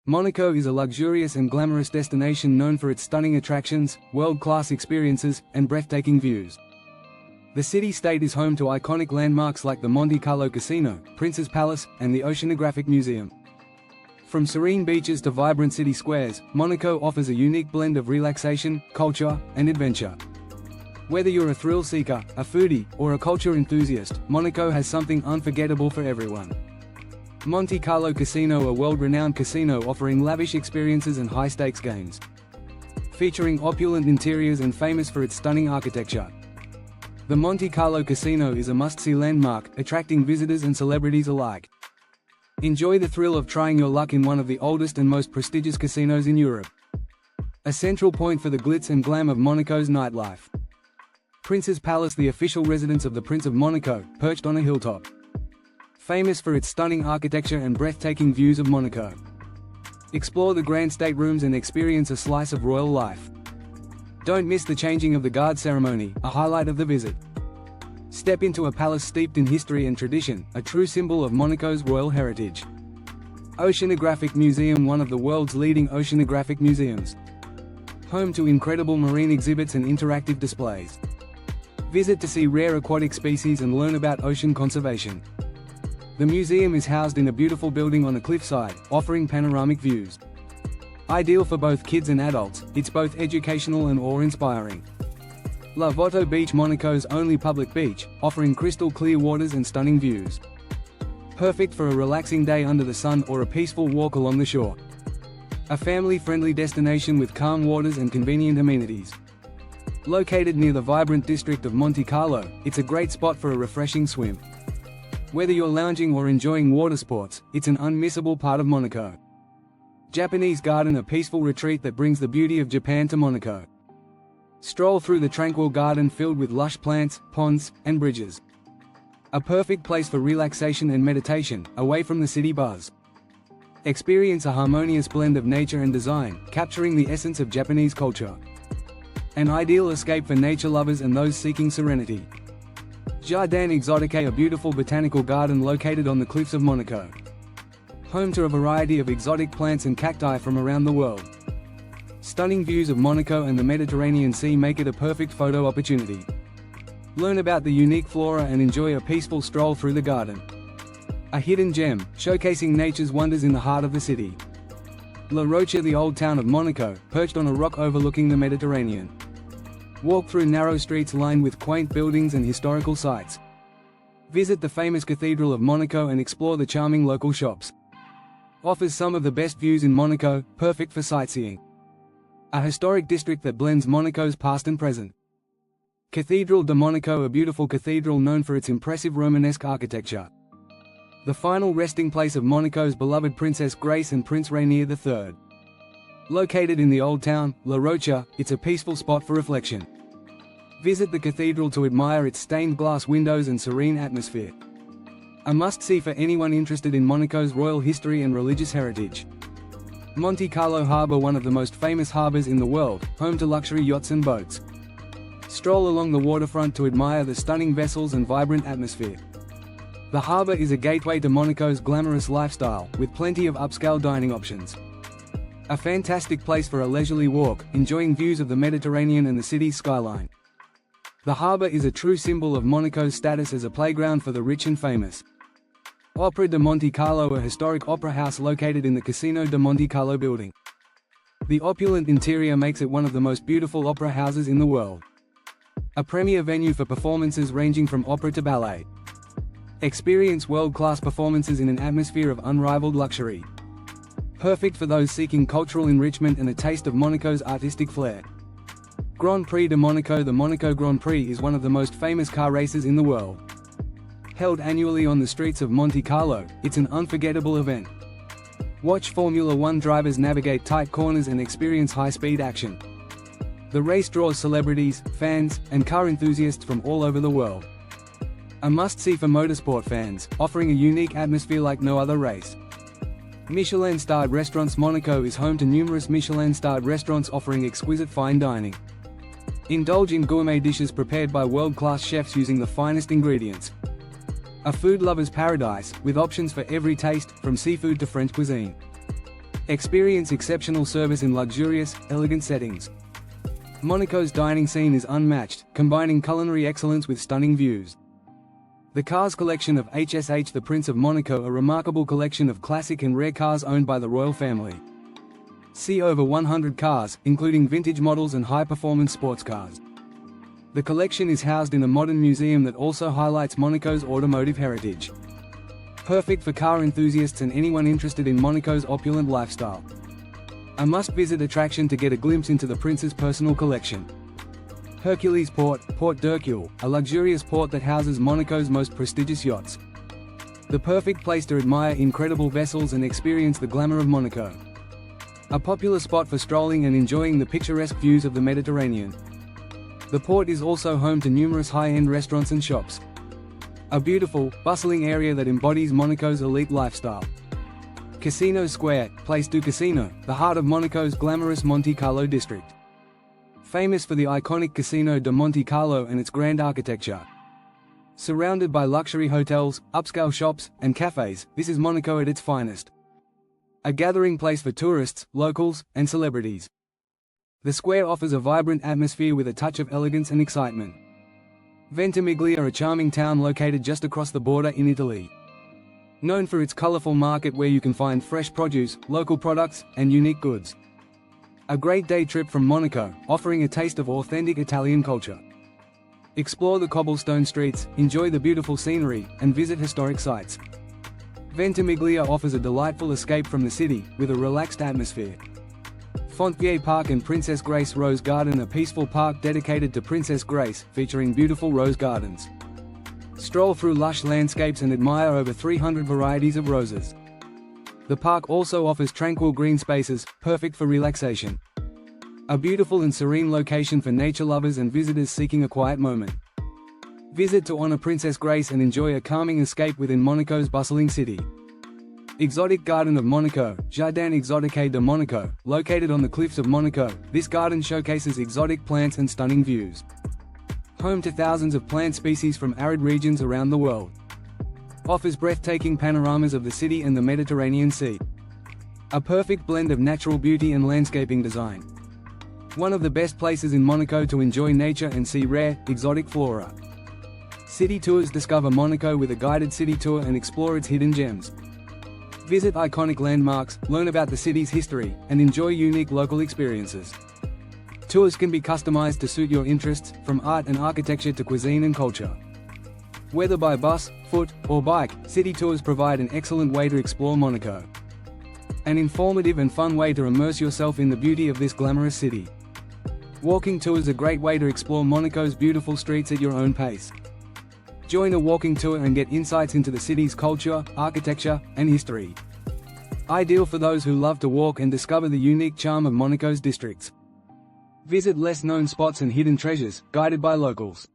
Monaco is a luxurious and glamorous destination known for its stunning attractions, world-class experiences, and breathtaking views. The city-state is home to iconic landmarks like the Monte Carlo Casino, Prince's Palace, and the Oceanographic Museum. From serene beaches to vibrant city squares, Monaco offers a unique blend of relaxation, culture, and adventure. Whether you're a thrill seeker, a foodie, or a culture enthusiast, Monaco has something unforgettable for everyone. Monte Carlo Casino, a world-renowned casino offering lavish experiences and high-stakes games. Featuring opulent interiors and famous for its stunning architecture. The Monte Carlo Casino is a must-see landmark, attracting visitors and celebrities alike. Enjoy the thrill of trying your luck in one of the oldest and most prestigious casinos in Europe. A central point for the glitz and glam of Monaco's nightlife. Prince's Palace, the official residence of the Prince of Monaco, perched on a hilltop. Famous for its stunning architecture and breathtaking views of Monaco. Explore the grand staterooms and experience a slice of royal life. Don't miss the changing of the guard ceremony, a highlight of the visit. Step into a palace steeped in history and tradition, a true symbol of Monaco's royal heritage. Oceanographic Museum, one of the world's leading oceanographic museums. Home to incredible marine exhibits and interactive displays. Visit to see rare aquatic species and learn about ocean conservation. The museum is housed in a beautiful building on a cliffside, offering panoramic views. Ideal for both kids and adults, it's both educational and awe-inspiring. La Voto Beach, Monaco's only public beach, offering crystal clear waters and stunning views. Perfect for a relaxing day under the sun or a peaceful walk along the shore. A family-friendly destination with calm waters and convenient amenities. Located near the vibrant district of Monte Carlo, it's a great spot for a refreshing swim. Whether you're lounging or enjoying water sports, it's an unmissable part of Monaco. Japanese Garden, a peaceful retreat that brings the beauty of Japan to Monaco. Stroll through the tranquil garden filled with lush plants, ponds, and bridges. A perfect place for relaxation and meditation, away from the city buzz. Experience a harmonious blend of nature and design, capturing the essence of Japanese culture. An ideal escape for nature lovers and those seeking serenity. Jardin Exotique, a beautiful botanical garden located on the cliffs of Monaco. Home to a variety of exotic plants and cacti from around the world. Stunning views of Monaco and the Mediterranean Sea make it a perfect photo opportunity. Learn about the unique flora and enjoy a peaceful stroll through the garden. A hidden gem, showcasing nature's wonders in the heart of the city. La Rocha, the old town of Monaco, perched on a rock overlooking the Mediterranean. Walk through narrow streets lined with quaint buildings and historical sites. Visit the famous Cathedral of Monaco and explore the charming local shops. Offers some of the best views in Monaco, perfect for sightseeing. A historic district that blends Monaco's past and present. Cathedral de Monaco, a beautiful cathedral known for its impressive Romanesque architecture. The final resting place of Monaco's beloved Princess Grace and Prince Rainier III. Located in the Old Town, La Rocha, it's a peaceful spot for reflection. Visit the cathedral to admire its stained glass windows and serene atmosphere. A must-see for anyone interested in Monaco's royal history and religious heritage. Monte Carlo Harbour, one of the most famous harbours in the world, home to luxury yachts and boats. Stroll along the waterfront to admire the stunning vessels and vibrant atmosphere. The harbour is a gateway to Monaco's glamorous lifestyle, with plenty of upscale dining options. A fantastic place for a leisurely walk, enjoying views of the Mediterranean and the city's skyline. The harbour is a true symbol of Monaco's status as a playground for the rich and famous. Opera de Monte Carlo, a historic opera house located in the Casino de Monte Carlo building. The opulent interior makes it one of the most beautiful opera houses in the world. A premier venue for performances ranging from opera to ballet. Experience world-class performances in an atmosphere of unrivaled luxury. Perfect for those seeking cultural enrichment and a taste of Monaco's artistic flair. Grand Prix de Monaco. The Monaco Grand Prix is one of the most famous car races in the world. Held annually on the streets of Monte Carlo, it's an unforgettable event. Watch Formula One drivers navigate tight corners and experience high-speed action. The race draws celebrities, fans, and car enthusiasts from all over the world. A must-see for motorsport fans, offering a unique atmosphere like no other race. Michelin-starred restaurants. Monaco is home to numerous Michelin-starred restaurants offering exquisite fine dining. Indulge in gourmet dishes prepared by world-class chefs using the finest ingredients. A food lover's paradise, with options for every taste, from seafood to French cuisine. Experience exceptional service in luxurious, elegant settings. Monaco's dining scene is unmatched, combining culinary excellence with stunning views. The cars collection of HSH the Prince of Monaco, a remarkable collection of classic and rare cars owned by the royal family. See over 100 cars, including vintage models and high-performance sports cars. The collection is housed in a modern museum that also highlights Monaco's automotive heritage. Perfect for car enthusiasts and anyone interested in Monaco's opulent lifestyle. A must-visit attraction to get a glimpse into the prince's personal collection. Hercules Port, Port d'Hercule, a luxurious port that houses Monaco's most prestigious yachts. The perfect place to admire incredible vessels and experience the glamour of Monaco. A popular spot for strolling and enjoying the picturesque views of the Mediterranean. The port is also home to numerous high-end restaurants and shops. A beautiful, bustling area that embodies Monaco's elite lifestyle. Casino Square, Place du Casino, the heart of Monaco's glamorous Monte Carlo district. Famous for the iconic Casino de Monte Carlo and its grand architecture. Surrounded by luxury hotels, upscale shops, and cafes, this is Monaco at its finest. A gathering place for tourists, locals, and celebrities. The square offers a vibrant atmosphere with a touch of elegance and excitement. Ventimiglia, a charming town located just across the border in Italy. Known for its colorful market where you can find fresh produce, local products, and unique goods. A great day trip from Monaco, offering a taste of authentic Italian culture. Explore the cobblestone streets, enjoy the beautiful scenery, and visit historic sites. Ventimiglia offers a delightful escape from the city, with a relaxed atmosphere. Fontvier Park and Princess Grace Rose Garden, a peaceful park dedicated to Princess Grace, featuring beautiful rose gardens. Stroll through lush landscapes and admire over 300 varieties of roses. The park also offers tranquil green spaces, perfect for relaxation. A beautiful and serene location for nature lovers and visitors seeking a quiet moment. Visit to honor Princess Grace and enjoy a calming escape within Monaco's bustling city. Exotic Garden of Monaco, Jardin Exotique de Monaco, located on the cliffs of Monaco, this garden showcases exotic plants and stunning views. Home to thousands of plant species from arid regions around the world. Offers breathtaking panoramas of the city and the Mediterranean Sea. A perfect blend of natural beauty and landscaping design. One of the best places in Monaco to enjoy nature and see rare, exotic flora. City tours, discover Monaco with a guided city tour and explore its hidden gems. Visit iconic landmarks, learn about the city's history, and enjoy unique local experiences. Tours can be customized to suit your interests, from art and architecture to cuisine and culture. Whether by bus, foot, or bike, city tours provide an excellent way to explore Monaco. An informative and fun way to immerse yourself in the beauty of this glamorous city. Walking tours, a great way to explore Monaco's beautiful streets at your own pace. Join a walking tour and get insights into the city's culture, architecture, and history. Ideal for those who love to walk and discover the unique charm of Monaco's districts. Visit less known spots and hidden treasures, guided by locals.